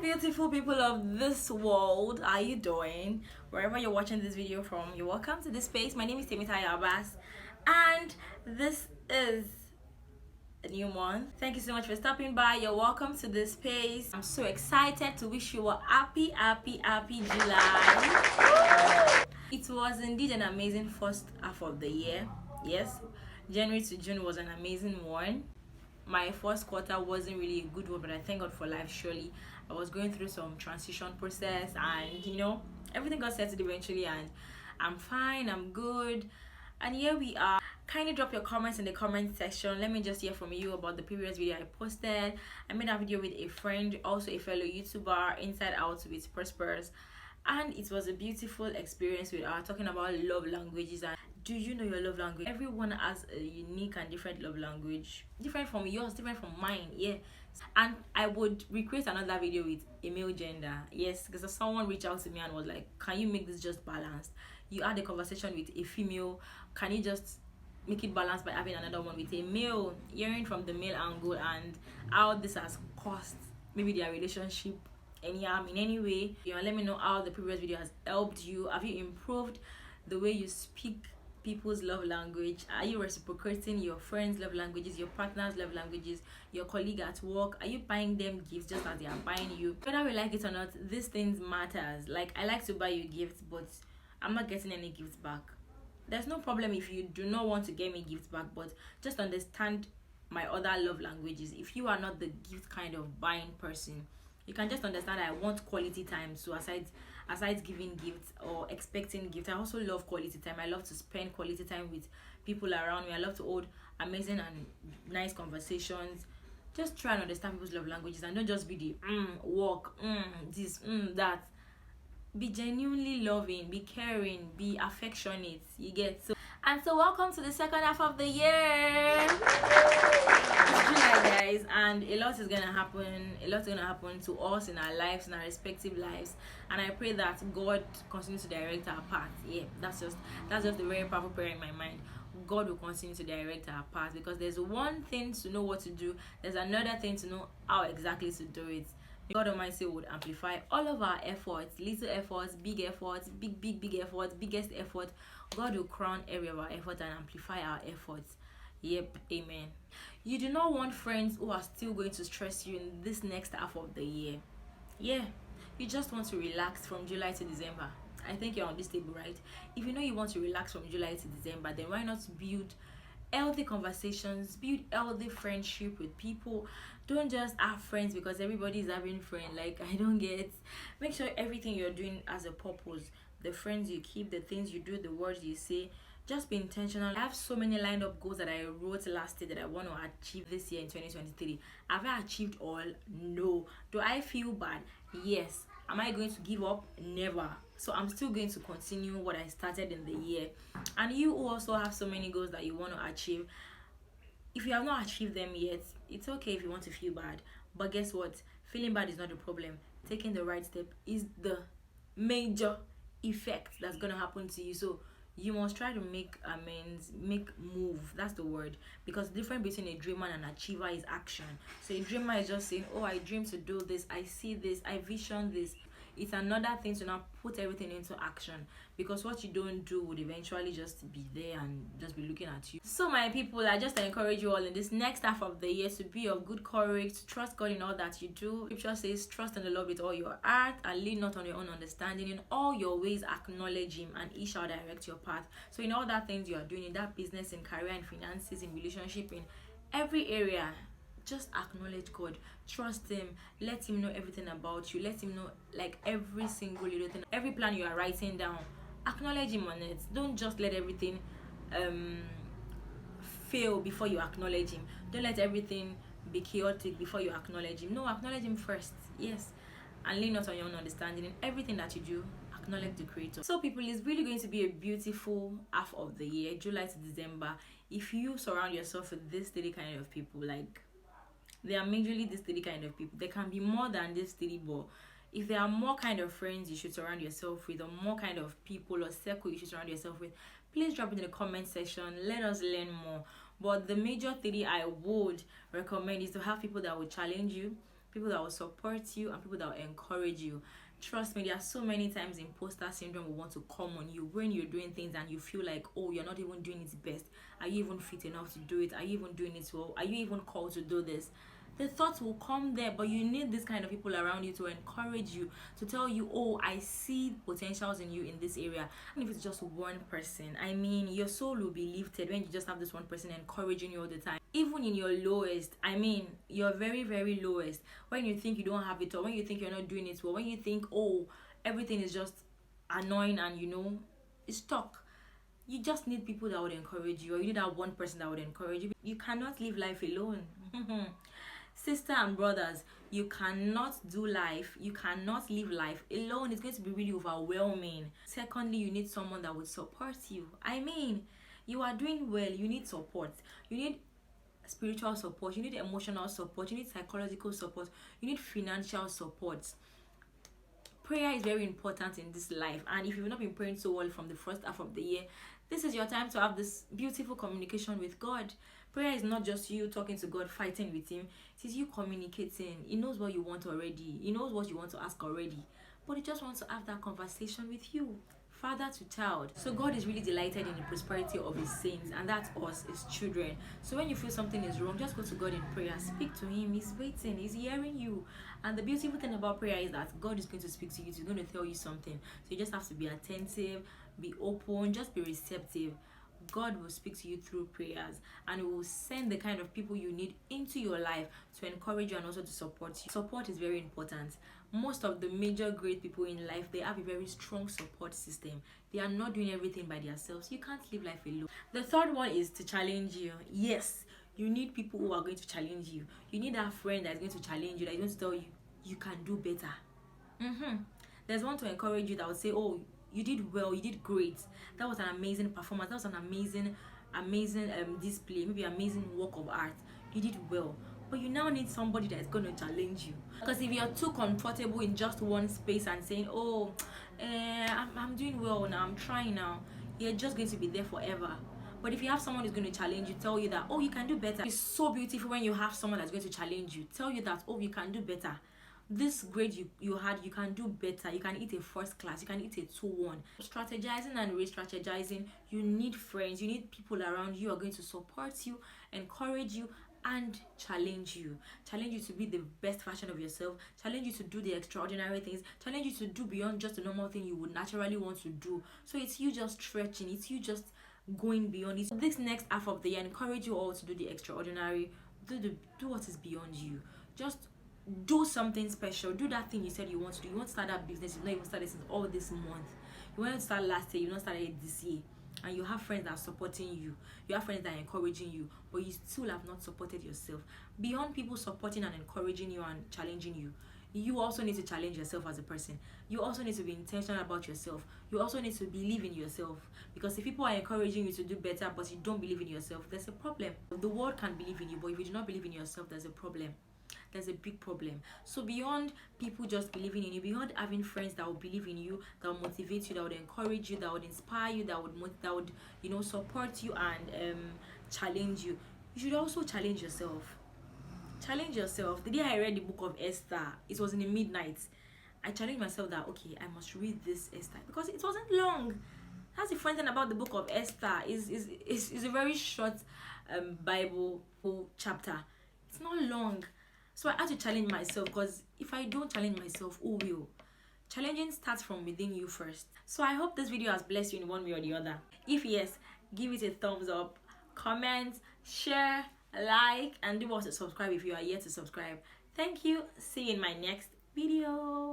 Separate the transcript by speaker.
Speaker 1: Beautiful people of this world, how are you doing? Wherever you're watching this video from, you're welcome to this space. My name is Temitayo Abbas, and this is a new month. Thank you so much for stopping by. You're welcome to this space. I'm so excited to wish you a happy July. It was indeed an amazing first half of the year. Yes, January to June was an amazing one. My first quarter wasn't really a good one, but I thank God for life. Surely I was going through some transition process, and everything got settled eventually, and I'm fine, I'm good, and here we are. Kindly drop your comments in the comment section. Let me just hear from you about the previous video I posted. I made a video with a friend, also a fellow YouTuber, Inside Out with Prosperous, and it was a beautiful experience. We are talking about love languages. And do you know your love language? Everyone has a unique and different love language, different from yours, different from mine. Yeah, and I would recreate another video with a male gender. Yes, because someone reached out to me and was like, can you make this just balanced? You had a conversation with a female, can you just make it balanced by having another one with a male? Hearing from the male angle and how this has cost maybe their relationship any harm in any way. Let me know how the previous video has helped you. Have you improved the way you speak people's love language? Are you reciprocating your friends' love languages, your partner's love languages, your colleague at work? Are you buying them gifts just as they are buying you? Whether we like it or not, these things matters. Like, I like to buy you gifts, but I'm not getting any gifts back. There's no problem if you do not want to get me gifts back, but just understand my other love languages. If you are not the gift kind of buying person, you can just understand I want quality time. So aside giving gifts or expecting gifts, I also love quality time. I love to spend quality time with people around me. I love to hold amazing and nice conversations. Just try and understand people's love languages and don't just be the work, this, that. Be genuinely loving, be caring, be affectionate. You get so. And so welcome to the second half of the year. It's July, guys, and a lot is gonna happen. A lot is gonna happen to us in our lives, in our respective lives. And I pray that God continues to direct our path. Yeah, that's just a very powerful prayer in my mind. God will continue to direct our path, because there's one thing to know what to do, there's another thing to know how exactly to do it. God Almighty would amplify all of our efforts, little efforts, big efforts, big efforts, biggest effort. God will crown every of our effort and amplify our efforts. Yep, amen. You do not want friends who are still going to stress you in this next half of the year. Yeah, you just want to relax from July to December. I think you're on this table, right? If you know you want to relax from July to December, then why not build healthy conversations, build healthy friendship with people. Don't just have friends because everybody is having friends. Like, I don't get. Make sure everything you're doing has a purpose. The friends you keep, the things you do, the words you say. Just be intentional. I have so many lined up goals that I wrote last year that I want to achieve this year in 2023. Have I achieved all? No. Do I feel bad? Yes. Am I going to give up? Never. So I'm still going to continue what I started in the year. And you also have so many goals that you want to achieve. If you have not achieved them yet, it's okay if you want to feel bad. But guess what? Feeling bad is not the problem. Taking the right step is the major effect that's going to happen to you. So you must try to make amends, make move. That's the word. Because the difference between a dreamer and an achiever is action. So a dreamer is just saying, oh, I dream to do this, I see this, I vision this. It's another thing to now put everything into action, because what you don't do would eventually just be there and just be looking at you. So my people, I just encourage you all in this next half of the year to be of good courage, to trust God in all that you do. Scripture says, trust in the Lord with all your heart and lean not on your own understanding. In all your ways acknowledge him and he shall direct your path. So in all that things you are doing, in that business, in career, in finances, in relationship, in every area, just acknowledge God, trust him, let him know everything about you, let him know like every single little thing, every plan you are writing down. Acknowledge him on it. Don't just let everything fail before you acknowledge him. Don't let everything be chaotic before you acknowledge him. No, acknowledge him first. Yes, and lean not on your own understanding. In everything that you do, acknowledge the creator. So people, it's really going to be a beautiful half of the year, July to December, if you surround yourself with this steady kind of people. Like, they are majorly this steady kind of people. There can be more than this steady, but if there are more kind of friends you should surround yourself with, or more kind of people or circle you should surround yourself with, please drop it in the comment section. Let us learn more. But the major theory I would recommend is to have people that will challenge you, people that will support you, and people that will encourage you. Trust me, there are so many times imposter syndrome will want to come on you when you're doing things and you feel like, oh, you're not even doing it best. Are you even fit enough to do it? Are you even doing it well? Are you even called to do this? The thoughts will come there, but you need this kind of people around you to encourage you, to tell you, oh, I see potentials in you in this area. And if it's just one person, I mean, your soul will be lifted when you just have this one person encouraging you all the time. Even in your lowest, I mean, your very, very lowest, when you think you don't have it, or when you think you're not doing it well, when you think, oh, everything is just annoying and it's stuck. You just need people that would encourage you, or you need that one person that would encourage you. You cannot live life alone. Sister and brothers, you cannot do life, you cannot live life alone. It's going to be really overwhelming. Secondly, you need someone that would support you. I mean, you are doing well, you need support. You need spiritual support, you need emotional support, you need psychological support, you need financial support. Prayer is very important in this life, and if you've not been praying so well from the first half of the year, this is your time to have this beautiful communication with God. Prayer is not just you talking to God, fighting with him. It is you communicating. He knows what you want already. He knows what you want to ask already, but he just wants to have that conversation with you, father to child. So God is really delighted in the prosperity of his saints, and that's us, his children. So when you feel something is wrong, just go to God in prayer, speak to him. He's waiting, he's hearing you. And the beautiful thing about prayer is that God is going to speak to you, he's going to tell you something. So you just have to be attentive, be open, just be receptive. God will speak to you through prayers, and he will send the kind of people you need into your life to encourage you and also to support you. Support is very important. Most of the major great people in life, they have a very strong support system. They are not doing everything by themselves. You can't live life alone. The third one is to challenge you. Yes, you need people who are going to challenge you. You need that friend that is going to challenge you, that is going to tell you, you can do better. There's one to encourage you that would say, oh, you did well, you did great, that was an amazing performance, that was an amazing display, maybe amazing work of art, you did well. But you now need somebody that is going to challenge you, because if you're too comfortable in just one space and saying, oh, I'm doing well now, I'm trying now, you're just going to be there forever. But if you have someone who's going to challenge you, tell you that, oh, you can do better. It's so beautiful when you have someone that's going to challenge you, tell you that, oh, you can do better. This grade you had, you can do better. You can eat a first class, you can eat a 2-1. Strategizing and re-strategizing, you need friends, you need people around you who are going to support you, encourage you, and challenge you to be the best version of yourself, challenge you to do the extraordinary things, challenge you to do beyond just the normal thing you would naturally want to do. So it's you just stretching, it's you just going beyond it. So this next half of the year, encourage you all to do the extraordinary, do what is beyond you. Just do something special. Do that thing you said you want to do. You want to start that business, you've not even started since all this month. You wanted to start last year, you've not started it this year. And you have friends that are supporting you, you have friends that are encouraging you, but you still have not supported yourself. Beyond people supporting and encouraging you and challenging you, you also need to challenge yourself as a person. You also need to be intentional about yourself. You also need to believe in yourself, because if people are encouraging you to do better but you don't believe in yourself, there's a problem. The world can believe in you, but if you do not believe in yourself, there's a problem. There's a big problem. So beyond people just believing in you, beyond having friends that will believe in you, that will motivate you, that would encourage you, that would inspire you, that would support you and challenge you, you should also challenge yourself. Challenge yourself. The day I read the book of Esther, it was in the midnight. I challenged myself that, okay, I must read this Esther, because it wasn't long. That's the fun thing about the book of Esther. Is a very short Bible chapter. It's not long. So I had to challenge myself, because if I don't challenge myself, who will? Challenging starts from within you first. So I hope this video has blessed you in one way or the other. If yes, give it a thumbs up, comment, share, like, and do also subscribe if you are yet to subscribe. Thank you. See you in my next video.